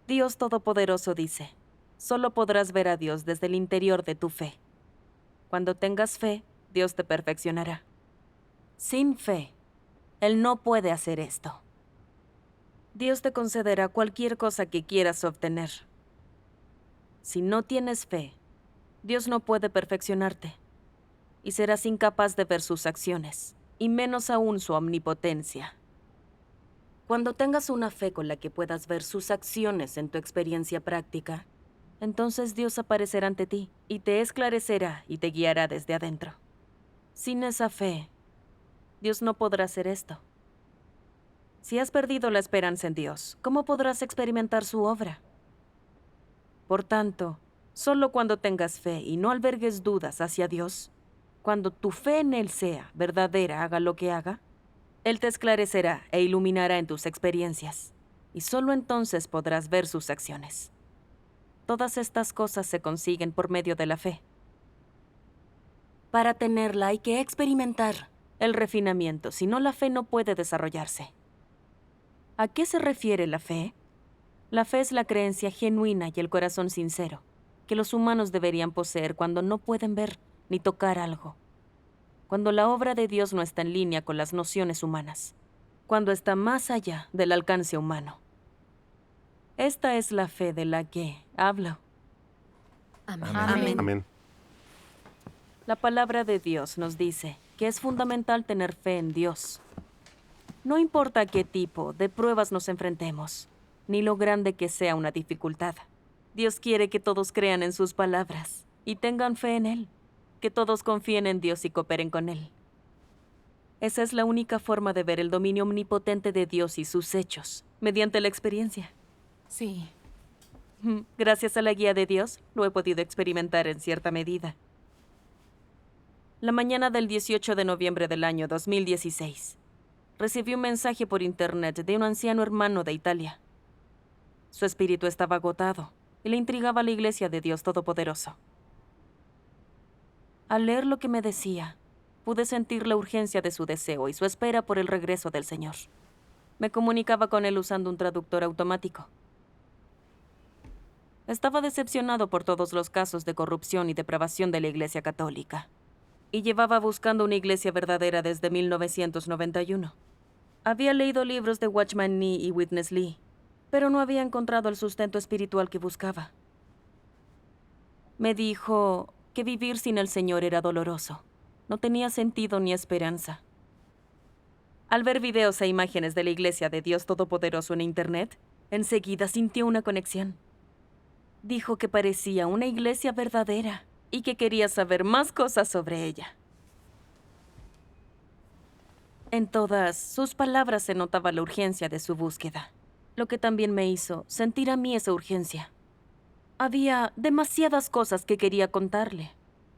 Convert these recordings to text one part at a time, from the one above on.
Dios Todopoderoso dice, solo podrás ver a Dios desde el interior de tu fe. Cuando tengas fe, Dios te perfeccionará. Sin fe, Él no puede hacer esto. Dios te concederá cualquier cosa que quieras obtener. Si no tienes fe, Dios no puede perfeccionarte y serás incapaz de ver sus acciones, y menos aún su omnipotencia. Cuando tengas una fe con la que puedas ver sus acciones en tu experiencia práctica, entonces Dios aparecerá ante ti y te esclarecerá y te guiará desde adentro. Sin esa fe, Dios no podrá hacer esto. Si has perdido la esperanza en Dios, ¿cómo podrás experimentar su obra? Por tanto, solo cuando tengas fe y no albergues dudas hacia Dios, cuando tu fe en Él sea verdadera, haga lo que haga, Él te esclarecerá e iluminará en tus experiencias, y solo entonces podrás ver sus acciones. Todas estas cosas se consiguen por medio de la fe. Para tenerla hay que experimentar el refinamiento, si no la fe no puede desarrollarse. ¿A qué se refiere la fe? La fe es la creencia genuina y el corazón sincero que los humanos deberían poseer cuando no pueden ver ni tocar algo, cuando la obra de Dios no está en línea con las nociones humanas, cuando está más allá del alcance humano. Esta es la fe de la que hablo. Amén. Amén. Amén. La palabra de Dios nos dice que es fundamental tener fe en Dios. No importa a qué tipo de pruebas nos enfrentemos, ni lo grande que sea una dificultad. Dios quiere que todos crean en sus palabras y tengan fe en Él, que todos confíen en Dios y cooperen con Él. Esa es la única forma de ver el dominio omnipotente de Dios y sus hechos, mediante la experiencia. Sí. Gracias a la guía de Dios, lo he podido experimentar en cierta medida. La mañana del 18 de noviembre del año 2016, recibí un mensaje por internet de un anciano hermano de Italia. Su espíritu estaba agotado y le intrigaba la iglesia de Dios Todopoderoso. Al leer lo que me decía, pude sentir la urgencia de su deseo y su espera por el regreso del Señor. Me comunicaba con él usando un traductor automático. Estaba decepcionado por todos los casos de corrupción y depravación de la Iglesia Católica, y llevaba buscando una iglesia verdadera desde 1991. Había leído libros de Watchman Nee y Witness Lee, pero no había encontrado el sustento espiritual que buscaba. Me dijo que vivir sin el Señor era doloroso. No tenía sentido ni esperanza. Al ver videos e imágenes de la Iglesia de Dios Todopoderoso en Internet, enseguida sintió una conexión. Dijo que parecía una iglesia verdadera y que quería saber más cosas sobre ella. En todas sus palabras se notaba la urgencia de su búsqueda, lo que también me hizo sentir a mí esa urgencia. Había demasiadas cosas que quería contarle,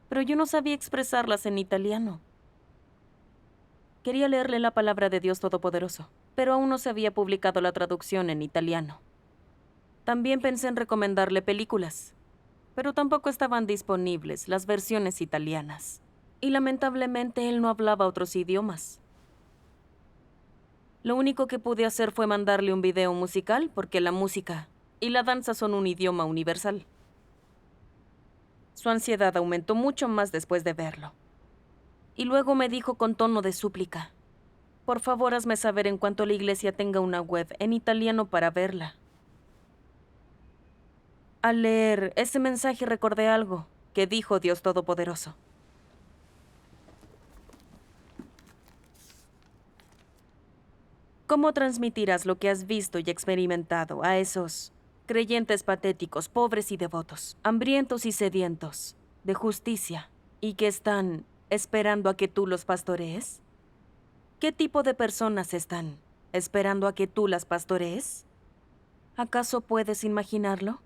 pero yo no sabía expresarlas en italiano. Quería leerle la palabra de Dios Todopoderoso, pero aún no se había publicado la traducción en italiano. También pensé en recomendarle películas, pero tampoco estaban disponibles las versiones italianas. Y lamentablemente él no hablaba otros idiomas. Lo único que pude hacer fue mandarle un video musical porque la música y la danza son un idioma universal. Su ansiedad aumentó mucho más después de verlo. Y luego me dijo con tono de súplica: por favor, hazme saber en cuanto la iglesia tenga una web en italiano para verla. Al leer ese mensaje recordé algo que dijo Dios Todopoderoso. ¿Cómo transmitirás lo que has visto y experimentado a esos creyentes patéticos, pobres y devotos, hambrientos y sedientos de justicia, y que están esperando a que tú los pastorees? ¿Qué tipo de personas están esperando a que tú las pastorees? ¿Acaso puedes imaginarlo?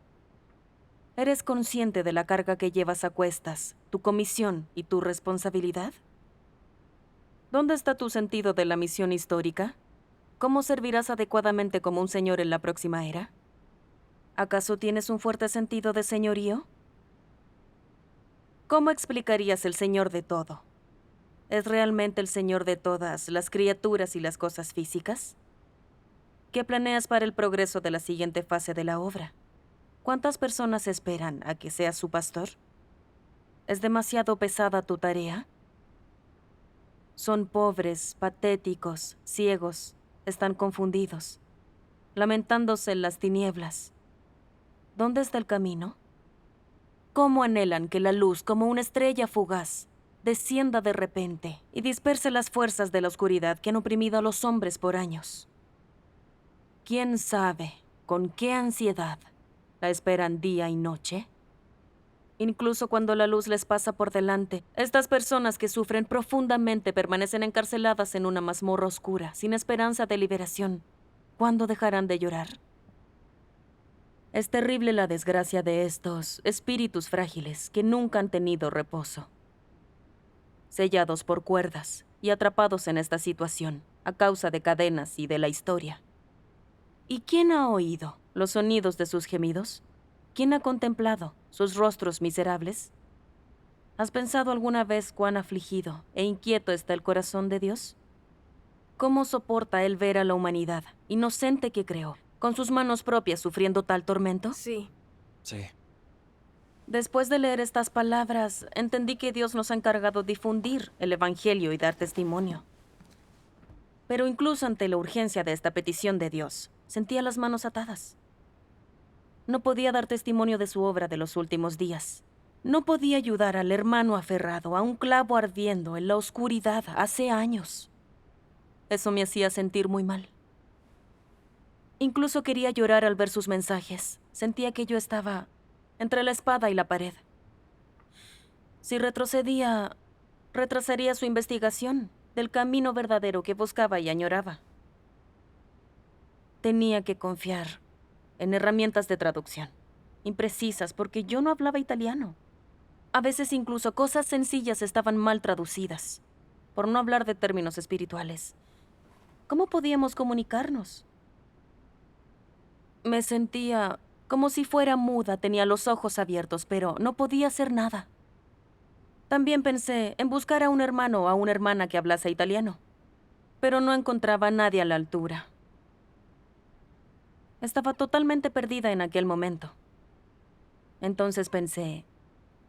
¿Eres consciente de la carga que llevas a cuestas, tu comisión y tu responsabilidad? ¿Dónde está tu sentido de la misión histórica? ¿Cómo servirás adecuadamente como un señor en la próxima era? ¿Acaso tienes un fuerte sentido de señorío? ¿Cómo explicarías el Señor de todo? ¿Es realmente el Señor de todas las criaturas y las cosas físicas? ¿Qué planeas para el progreso de la siguiente fase de la obra? ¿Cuántas personas esperan a que seas su pastor? ¿Es demasiado pesada tu tarea? Son pobres, patéticos, ciegos, están confundidos, lamentándose en las tinieblas. ¿Dónde está el camino? ¿Cómo anhelan que la luz, como una estrella fugaz, descienda de repente y disperse las fuerzas de la oscuridad que han oprimido a los hombres por años? ¿Quién sabe con qué ansiedad la esperan día y noche? Incluso cuando la luz les pasa por delante, estas personas que sufren profundamente permanecen encarceladas en una mazmorra oscura, sin esperanza de liberación. ¿Cuándo dejarán de llorar? Es terrible la desgracia de estos espíritus frágiles que nunca han tenido reposo. Sellados por cuerdas y atrapados en esta situación, a causa de cadenas y de la historia. ¿Y quién ha oído los sonidos de sus gemidos? ¿Quién ha contemplado sus rostros miserables? ¿Has pensado alguna vez cuán afligido e inquieto está el corazón de Dios? ¿Cómo soporta Él ver a la humanidad, inocente que creó, con sus manos propias sufriendo tal tormento? Sí. Sí. Después de leer estas palabras, entendí que Dios nos ha encargado difundir el Evangelio y dar testimonio. Pero incluso ante la urgencia de esta petición de Dios, sentía las manos atadas. No podía dar testimonio de su obra de los últimos días. No podía ayudar al hermano aferrado a un clavo ardiendo en la oscuridad hace años. Eso me hacía sentir muy mal. Incluso quería llorar al ver sus mensajes. Sentía que yo estaba entre la espada y la pared. Si retrocedía, retrasaría su investigación del camino verdadero que buscaba y añoraba. Tenía que confiar en herramientas de traducción, imprecisas porque yo no hablaba italiano. A veces incluso cosas sencillas estaban mal traducidas, por no hablar de términos espirituales. ¿Cómo podíamos comunicarnos? Me sentía como si fuera muda, tenía los ojos abiertos, pero no podía hacer nada. También pensé en buscar a un hermano o a una hermana que hablase italiano, pero no encontraba a nadie a la altura. Estaba totalmente perdida en aquel momento. Entonces pensé,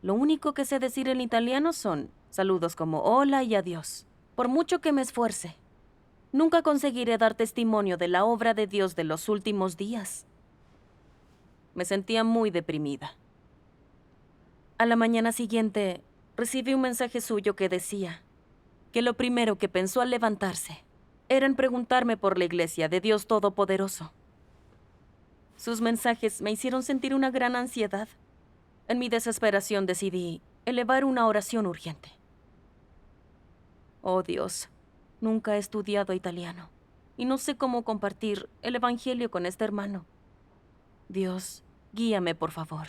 lo único que sé decir en italiano son saludos como hola y adiós. Por mucho que me esfuerce, nunca conseguiré dar testimonio de la obra de Dios de los últimos días. Me sentía muy deprimida. A la mañana siguiente, recibí un mensaje suyo que decía que lo primero que pensó al levantarse era en preguntarme por la iglesia de Dios Todopoderoso. Sus mensajes me hicieron sentir una gran ansiedad. En mi desesperación decidí elevar una oración urgente. Oh Dios, nunca he estudiado italiano y no sé cómo compartir el evangelio con este hermano. Dios, guíame por favor.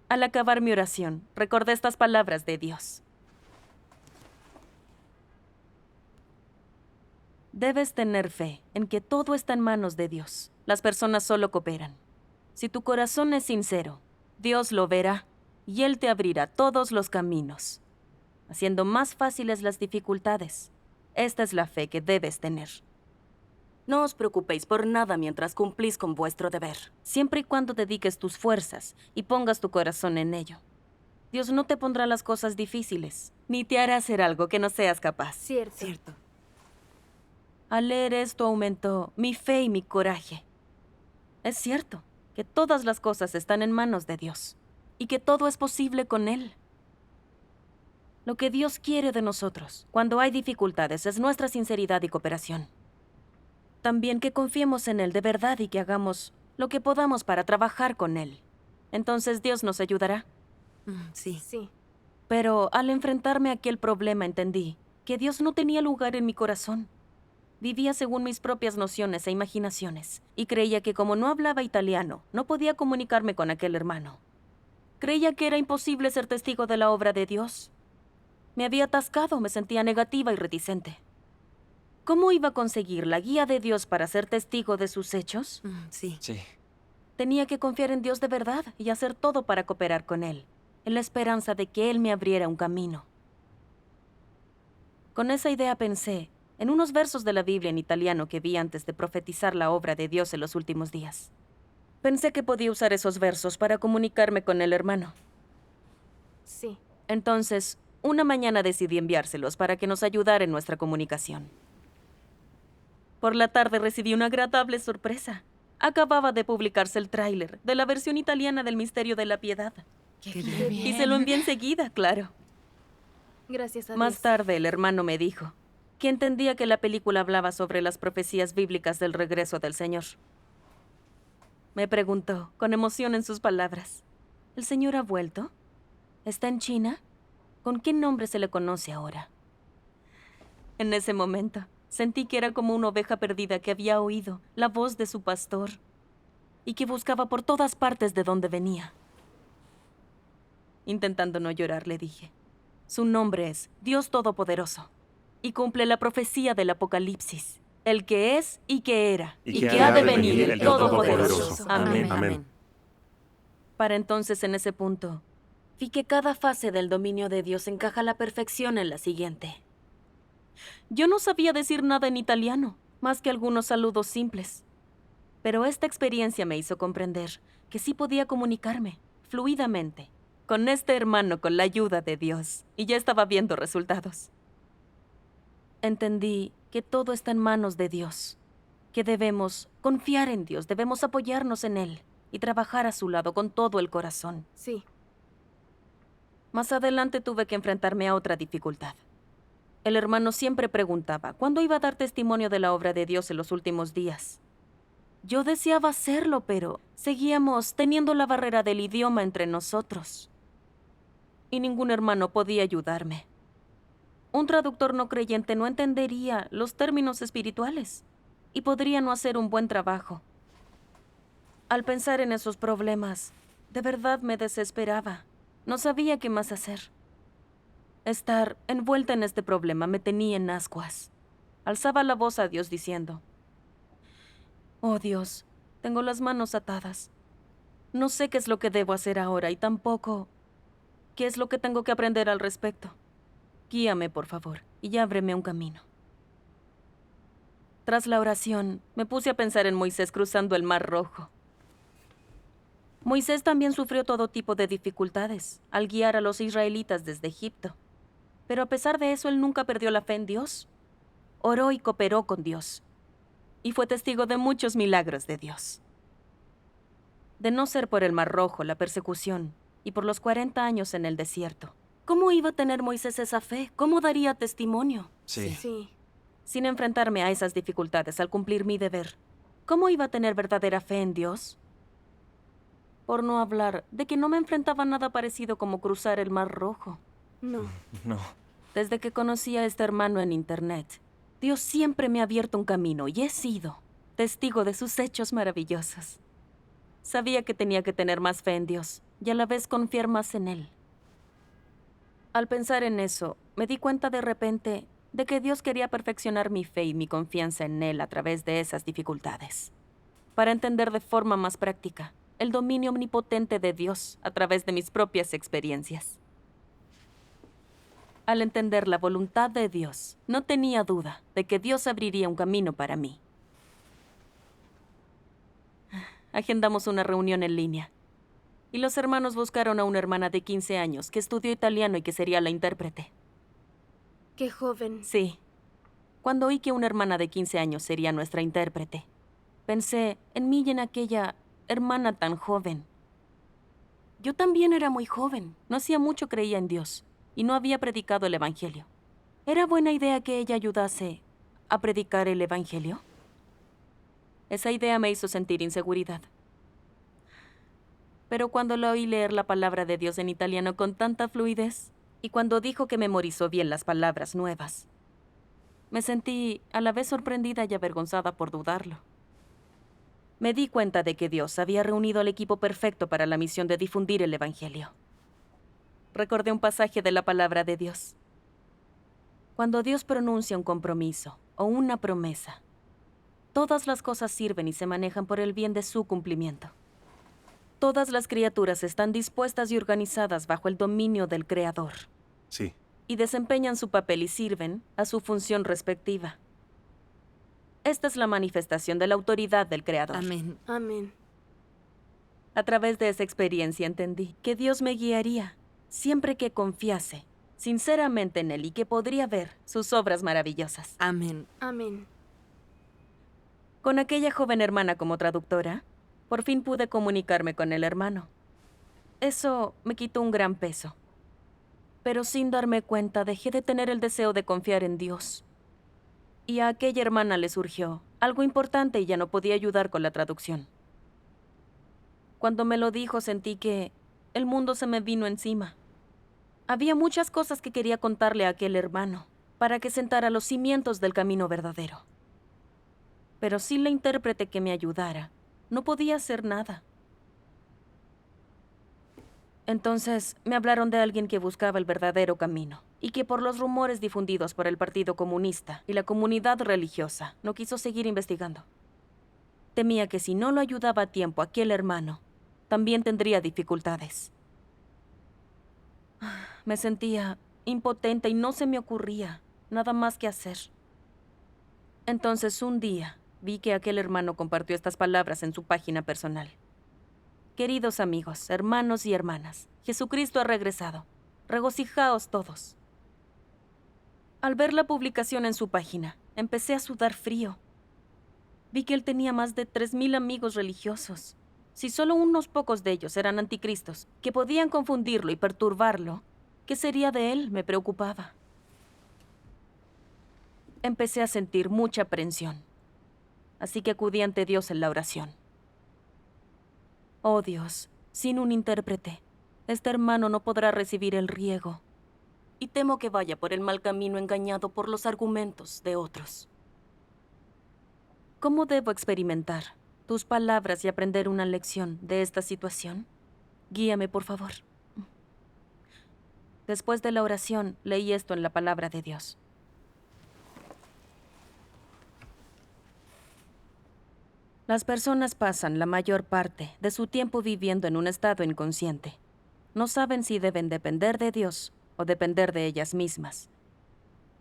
Al acabar mi oración, recordé estas palabras de Dios. Debes tener fe en que todo está en manos de Dios. Las personas solo cooperan. Si tu corazón es sincero, Dios lo verá y Él te abrirá todos los caminos, haciendo más fáciles las dificultades. Esta es la fe que debes tener. No os preocupéis por nada mientras cumplís con vuestro deber, siempre y cuando dediques tus fuerzas y pongas tu corazón en ello. Dios no te pondrá las cosas difíciles, ni te hará hacer algo que no seas capaz. Cierto. Al leer esto aumentó mi fe y mi coraje. Es cierto que todas las cosas están en manos de Dios y que todo es posible con Él. Lo que Dios quiere de nosotros cuando hay dificultades es nuestra sinceridad y cooperación. También que confiemos en Él de verdad y que hagamos lo que podamos para trabajar con Él. Entonces Dios nos ayudará. Sí. Pero al enfrentarme a aquel problema entendí que Dios no tenía lugar en mi corazón. Vivía según mis propias nociones e imaginaciones, y creía que como no hablaba italiano, no podía comunicarme con aquel hermano. Creía que era imposible ser testigo de la obra de Dios. Me había atascado, me sentía negativa y reticente. ¿Cómo iba a conseguir la guía de Dios para ser testigo de sus hechos? Sí. Sí. Tenía que confiar en Dios de verdad y hacer todo para cooperar con Él, en la esperanza de que Él me abriera un camino. Con esa idea pensé en unos versos de la Biblia en italiano que vi antes de profetizar la obra de Dios en los últimos días. Pensé que podía usar esos versos para comunicarme con el hermano. Sí. Entonces, una mañana decidí enviárselos para que nos ayudara en nuestra comunicación. Por la tarde recibí una agradable sorpresa. Acababa de publicarse el tráiler de la versión italiana del Misterio de la Piedad. Qué bien. Y se lo envié enseguida, claro. Gracias a Más Dios. tarde, el hermano me dijo que entendía que la película hablaba sobre las profecías bíblicas del regreso del Señor. Me preguntó, con emoción en sus palabras, ¿el Señor ha vuelto? ¿Está en China? ¿Con qué nombre se le conoce ahora? En ese momento, sentí que era como una oveja perdida que había oído la voz de su pastor y que buscaba por todas partes de dónde venía. Intentando no llorar, le dije, su nombre es Dios Todopoderoso y cumple la profecía del Apocalipsis, el que es y que era y que ha de venir el Todopoderoso. Amén. Amén. Para entonces, en ese punto, vi que cada fase del dominio de Dios encaja a la perfección en la siguiente. Yo no sabía decir nada en italiano, más que algunos saludos simples. Pero esta experiencia me hizo comprender que sí podía comunicarme, fluidamente, con este hermano con la ayuda de Dios, y ya estaba viendo resultados. Entendí que todo está en manos de Dios, que debemos confiar en Dios, debemos apoyarnos en Él y trabajar a su lado con todo el corazón. Sí. Más adelante tuve que enfrentarme a otra dificultad. El hermano siempre preguntaba cuándo iba a dar testimonio de la obra de Dios en los últimos días. Yo deseaba hacerlo, pero seguíamos teniendo la barrera del idioma entre nosotros. Y ningún hermano podía ayudarme. Un traductor no creyente no entendería los términos espirituales y podría no hacer un buen trabajo. Al pensar en esos problemas, de verdad me desesperaba. No sabía qué más hacer. Estar envuelta en este problema me tenía en ascuas. Alzaba la voz a Dios diciendo, «Oh Dios, tengo las manos atadas. No sé qué es lo que debo hacer ahora y tampoco qué es lo que tengo que aprender al respecto. Guíame, por favor, y ábreme un camino». Tras la oración, me puse a pensar en Moisés cruzando el Mar Rojo. Moisés también sufrió todo tipo de dificultades al guiar a los israelitas desde Egipto. Pero a pesar de eso, él nunca perdió la fe en Dios. Oró y cooperó con Dios. Y fue testigo de muchos milagros de Dios. De no ser por el Mar Rojo, la persecución, y por los 40 años en el desierto, ¿cómo iba a tener Moisés esa fe? ¿Cómo daría testimonio? Sí. Sí. Sin enfrentarme a esas dificultades al cumplir mi deber, ¿cómo iba a tener verdadera fe en Dios? Por no hablar de que no me enfrentaba a nada parecido como cruzar el Mar Rojo. No. No. Desde que conocí a este hermano en internet, Dios siempre me ha abierto un camino y he sido testigo de sus hechos maravillosos. Sabía que tenía que tener más fe en Dios y a la vez confiar más en Él. Al pensar en eso, me di cuenta de repente de que Dios quería perfeccionar mi fe y mi confianza en Él a través de esas dificultades, para entender de forma más práctica el dominio omnipotente de Dios a través de mis propias experiencias. Al entender la voluntad de Dios, no tenía duda de que Dios abriría un camino para mí. Agendamos una reunión en línea, y los hermanos buscaron a una hermana de 15 años que estudió italiano y que sería la intérprete. Qué joven. Sí. Cuando oí que una hermana de 15 años sería nuestra intérprete, pensé en mí y en aquella hermana tan joven. Yo también era muy joven, no hacía mucho creía en Dios y no había predicado el Evangelio. ¿Era buena idea que ella ayudase a predicar el Evangelio? Esa idea me hizo sentir inseguridad. Pero cuando la oí leer la palabra de Dios en italiano con tanta fluidez, y cuando dijo que memorizó bien las palabras nuevas, me sentí a la vez sorprendida y avergonzada por dudarlo. Me di cuenta de que Dios había reunido al equipo perfecto para la misión de difundir el Evangelio. Recordé un pasaje de la palabra de Dios. Cuando Dios pronuncia un compromiso o una promesa, todas las cosas sirven y se manejan por el bien de su cumplimiento. Todas las criaturas están dispuestas y organizadas bajo el dominio del Creador. Sí. Y desempeñan su papel y sirven a su función respectiva. Esta es la manifestación de la autoridad del Creador. Amén. Amén. A través de esa experiencia entendí que Dios me guiaría siempre que confiase sinceramente en Él y que podría ver sus obras maravillosas. Amén. Amén. Con aquella joven hermana como traductora, por fin pude comunicarme con el hermano. Eso me quitó un gran peso. Pero sin darme cuenta, dejé de tener el deseo de confiar en Dios. Y a aquella hermana le surgió algo importante y ya no podía ayudar con la traducción. Cuando me lo dijo, sentí que el mundo se me vino encima. Había muchas cosas que quería contarle a aquel hermano para que sentara los cimientos del camino verdadero. Pero sin la intérprete que me ayudara, no podía hacer nada. Entonces me hablaron de alguien que buscaba el verdadero camino y que por los rumores difundidos por el Partido Comunista y la comunidad religiosa no quiso seguir investigando. Temía que si no lo ayudaba a tiempo aquel hermano, también tendría dificultades. Me sentía impotente y no se me ocurría nada más que hacer. Entonces un día vi que aquel hermano compartió estas palabras en su página personal. Queridos amigos, hermanos y hermanas, Jesucristo ha regresado. Regocijaos todos. Al ver la publicación en su página, empecé a sudar frío. Vi que él tenía más de 3,000 amigos religiosos. Si solo unos pocos de ellos eran anticristos, que podían confundirlo y perturbarlo, ¿qué sería de él? Me preocupaba. Empecé a sentir mucha aprensión, así que acudí ante Dios en la oración. Oh Dios, sin un intérprete, este hermano no podrá recibir el riego, y temo que vaya por el mal camino engañado por los argumentos de otros. ¿Cómo debo experimentar tus palabras y aprender una lección de esta situación? Guíame, por favor. Después de la oración, leí esto en la palabra de Dios. Las personas pasan la mayor parte de su tiempo viviendo en un estado inconsciente. No saben si deben depender de Dios o depender de ellas mismas.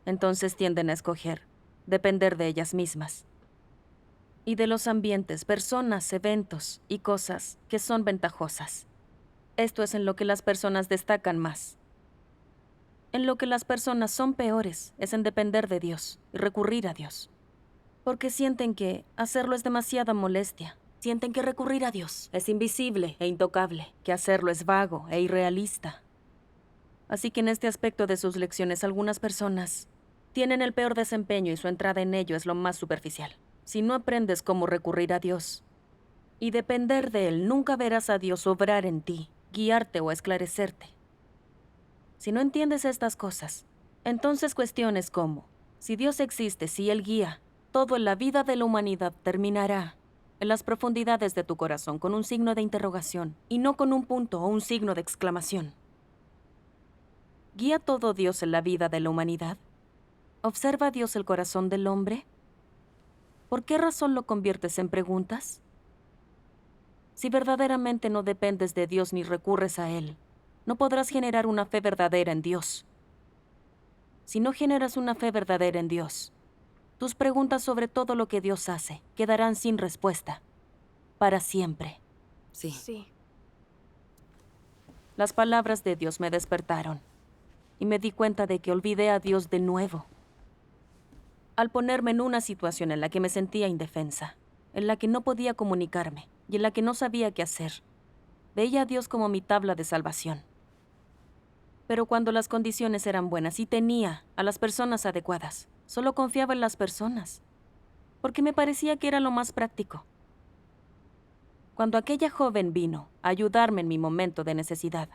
Entonces tienden a escoger depender de ellas mismas. Y de los ambientes, personas, eventos y cosas que son ventajosas. Esto es en lo que las personas destacan más. En lo que las personas son peores es en depender de Dios y recurrir a Dios. Porque sienten que hacerlo es demasiada molestia. Sienten que recurrir a Dios es invisible e intocable, que hacerlo es vago e irrealista. Así que en este aspecto de sus lecciones, algunas personas tienen el peor desempeño y su entrada en ello es lo más superficial. Si no aprendes cómo recurrir a Dios y depender de Él, nunca verás a Dios obrar en ti, guiarte o esclarecerte. Si no entiendes estas cosas, entonces cuestiones como, si Dios existe, si Él guía, todo en la vida de la humanidad terminará en las profundidades de tu corazón con un signo de interrogación y no con un punto o un signo de exclamación. ¿Guía todo Dios en la vida de la humanidad? ¿Observa Dios el corazón del hombre? ¿Por qué razón lo conviertes en preguntas? Si verdaderamente no dependes de Dios ni recurres a Él, no podrás generar una fe verdadera en Dios. Si no generas una fe verdadera en Dios, tus preguntas sobre todo lo que Dios hace quedarán sin respuesta, para siempre. Sí. Sí. Las palabras de Dios me despertaron y me di cuenta de que olvidé a Dios de nuevo. Al ponerme en una situación en la que me sentía indefensa, en la que no podía comunicarme y en la que no sabía qué hacer, veía a Dios como mi tabla de salvación. Pero cuando las condiciones eran buenas y tenía a las personas adecuadas, solo confiaba en las personas, porque me parecía que era lo más práctico. Cuando aquella joven vino a ayudarme en mi momento de necesidad,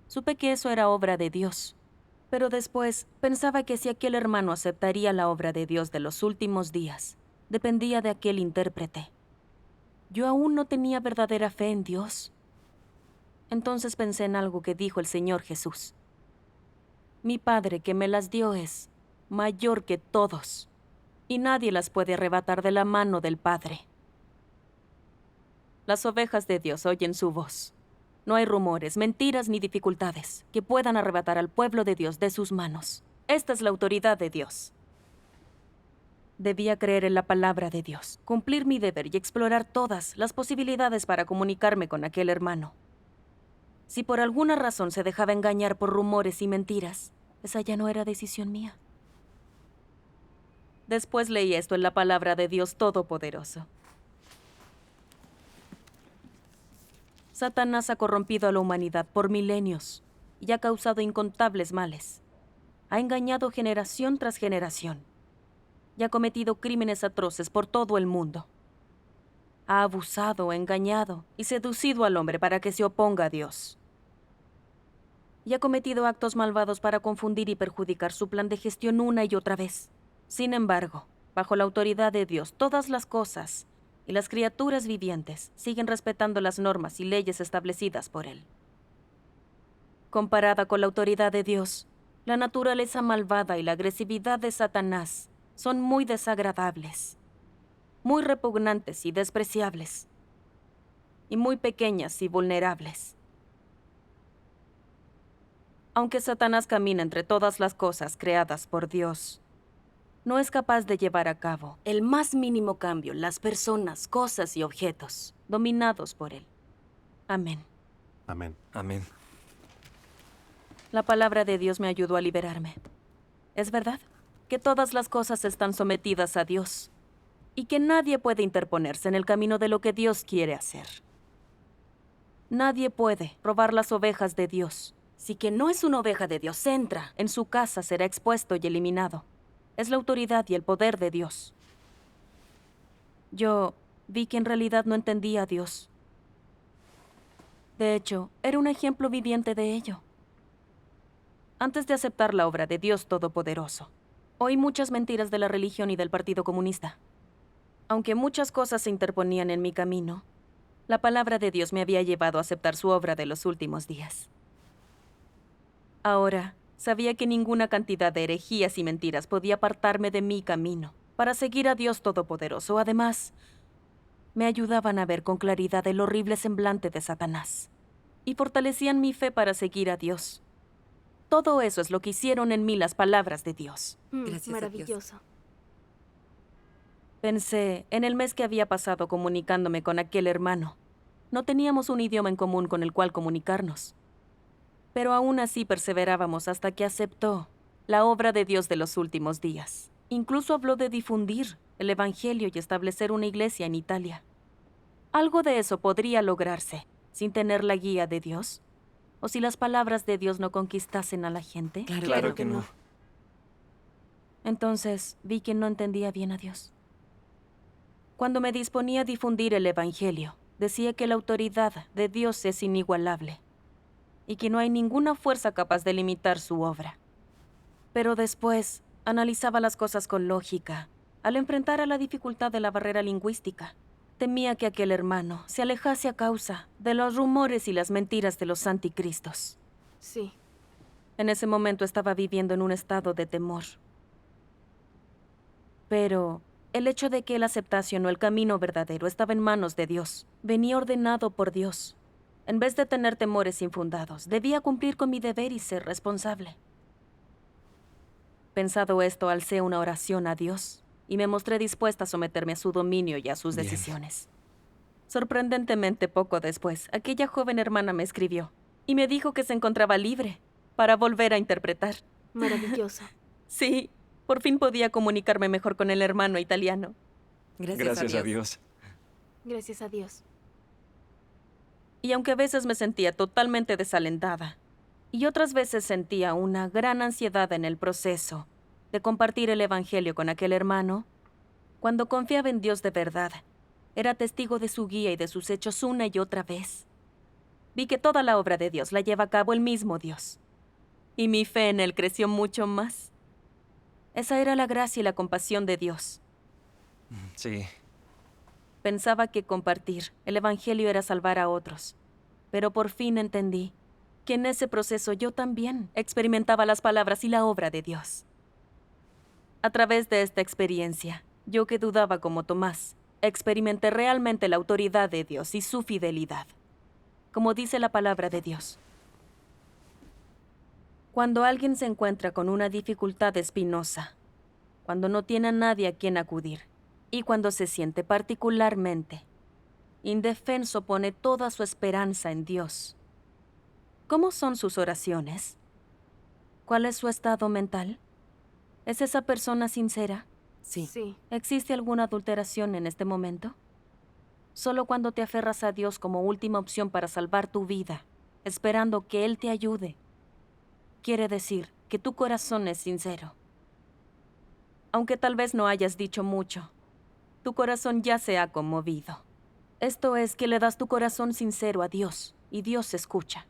supe que eso era obra de Dios, pero después pensaba que si aquel hermano aceptaría la obra de Dios de los últimos días, dependía de aquel intérprete. Yo aún no tenía verdadera fe en Dios. Entonces pensé en algo que dijo el Señor Jesús. Mi Padre que me las dio es mayor que todos, y nadie las puede arrebatar de la mano del Padre. Las ovejas de Dios oyen su voz. No hay rumores, mentiras ni dificultades que puedan arrebatar al pueblo de Dios de sus manos. Esta es la autoridad de Dios. Debía creer en la palabra de Dios, cumplir mi deber y explorar todas las posibilidades para comunicarme con aquel hermano. Si por alguna razón se dejaba engañar por rumores y mentiras, esa ya no era decisión mía. Después leí esto en la palabra de Dios Todopoderoso. Satanás ha corrompido a la humanidad por milenios y ha causado incontables males. Ha engañado generación tras generación y ha cometido crímenes atroces por todo el mundo. Ha abusado, engañado y seducido al hombre para que se oponga a Dios. Y ha cometido actos malvados para confundir y perjudicar su plan de gestión una y otra vez. Sin embargo, bajo la autoridad de Dios, todas las cosas y las criaturas vivientes siguen respetando las normas y leyes establecidas por Él. Comparada con la autoridad de Dios, la naturaleza malvada y la agresividad de Satanás son muy desagradables, muy repugnantes y despreciables, y muy pequeñas y vulnerables. Aunque Satanás camina entre todas las cosas creadas por Dios, no es capaz de llevar a cabo el más mínimo cambio en las personas, cosas y objetos dominados por Él. Amén. Amén. Amén. La palabra de Dios me ayudó a liberarme. Es verdad que todas las cosas están sometidas a Dios y que nadie puede interponerse en el camino de lo que Dios quiere hacer. Nadie puede robar las ovejas de Dios. Si quien no es una oveja de Dios entra en su casa, será expuesto y eliminado. Es la autoridad y el poder de Dios. Yo vi que en realidad no entendía a Dios. De hecho, era un ejemplo viviente de ello. Antes de aceptar la obra de Dios Todopoderoso, oí muchas mentiras de la religión y del Partido Comunista. Aunque muchas cosas se interponían en mi camino, la palabra de Dios me había llevado a aceptar su obra de los últimos días. Ahora, sabía que ninguna cantidad de herejías y mentiras podía apartarme de mi camino para seguir a Dios Todopoderoso. Además, me ayudaban a ver con claridad el horrible semblante de Satanás y fortalecían mi fe para seguir a Dios. Todo eso es lo que hicieron en mí las palabras de Dios. Gracias a Dios. Maravilloso. Pensé en el mes que había pasado comunicándome con aquel hermano. No teníamos un idioma en común con el cual comunicarnos. Pero aún así perseverábamos hasta que aceptó la obra de Dios de los últimos días. Incluso habló de difundir el Evangelio y establecer una iglesia en Italia. ¿Algo de eso podría lograrse sin tener la guía de Dios? ¿O si las palabras de Dios no conquistasen a la gente? Claro que no. Entonces vi que no entendía bien a Dios. Cuando me disponía a difundir el Evangelio, decía que la autoridad de Dios es inigualable y que no hay ninguna fuerza capaz de limitar su obra. Pero después analizaba las cosas con lógica. Al enfrentar a la dificultad de la barrera lingüística, temía que aquel hermano se alejase a causa de los rumores y las mentiras de los anticristos. Sí. En ese momento estaba viviendo en un estado de temor. Pero el hecho de que él aceptase o no el camino verdadero estaba en manos de Dios. Venía ordenado por Dios. En vez de tener temores infundados, debía cumplir con mi deber y ser responsable. Pensado esto, alcé una oración a Dios y me mostré dispuesta a someterme a su dominio y a sus Bien. decisiones. Sorprendentemente, poco después, aquella joven hermana me escribió y me dijo que se encontraba libre para volver a interpretar. Maravilloso. Sí, por fin podía comunicarme mejor con el hermano italiano. Gracias a Dios. Gracias a Dios. Y aunque a veces me sentía totalmente desalentada, y otras veces sentía una gran ansiedad en el proceso de compartir el Evangelio con aquel hermano, cuando confiaba en Dios de verdad, era testigo de su guía y de sus hechos una y otra vez. Vi que toda la obra de Dios la lleva a cabo el mismo Dios, y mi fe en Él creció mucho más. Esa era la gracia y la compasión de Dios. Sí. Pensaba que compartir el Evangelio era salvar a otros, pero por fin entendí que en ese proceso yo también experimentaba las palabras y la obra de Dios. A través de esta experiencia, yo que dudaba como Tomás, experimenté realmente la autoridad de Dios y su fidelidad. Como dice la palabra de Dios, cuando alguien se encuentra con una dificultad espinosa, cuando no tiene a nadie a quien acudir y cuando se siente particularmente indefenso, pone toda su esperanza en Dios. ¿Cómo son sus oraciones? ¿Cuál es su estado mental? ¿Es esa persona sincera? Sí. Sí. ¿Existe alguna adulteración en este momento? Solo cuando te aferras a Dios como última opción para salvar tu vida, esperando que Él te ayude, quiere decir que tu corazón es sincero. Aunque tal vez no hayas dicho mucho, tu corazón ya se ha conmovido. Esto es que le das tu corazón sincero a Dios y Dios escucha.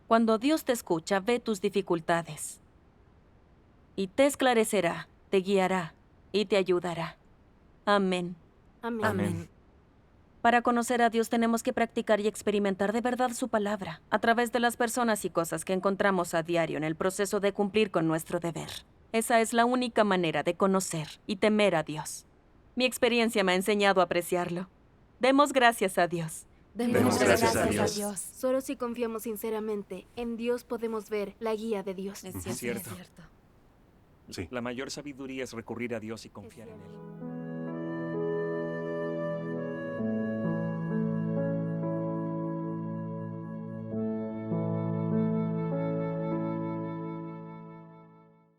Cuando Dios te escucha, ve tus dificultades y te esclarecerá, te guiará y te ayudará. Amén. Amén. Amén. Para conocer a Dios tenemos que practicar y experimentar de verdad su palabra a través de las personas y cosas que encontramos a diario en el proceso de cumplir con nuestro deber. Esa es la única manera de conocer y temer a Dios. Mi experiencia me ha enseñado a apreciarlo. Demos gracias a Dios. Demos gracias gracias a a Dios. Dios. Solo si confiamos sinceramente en Dios podemos ver la guía de Dios. Es Ujú. cierto. Cierto. Es cierto. Sí. La mayor sabiduría es recurrir a Dios y confiar en Él.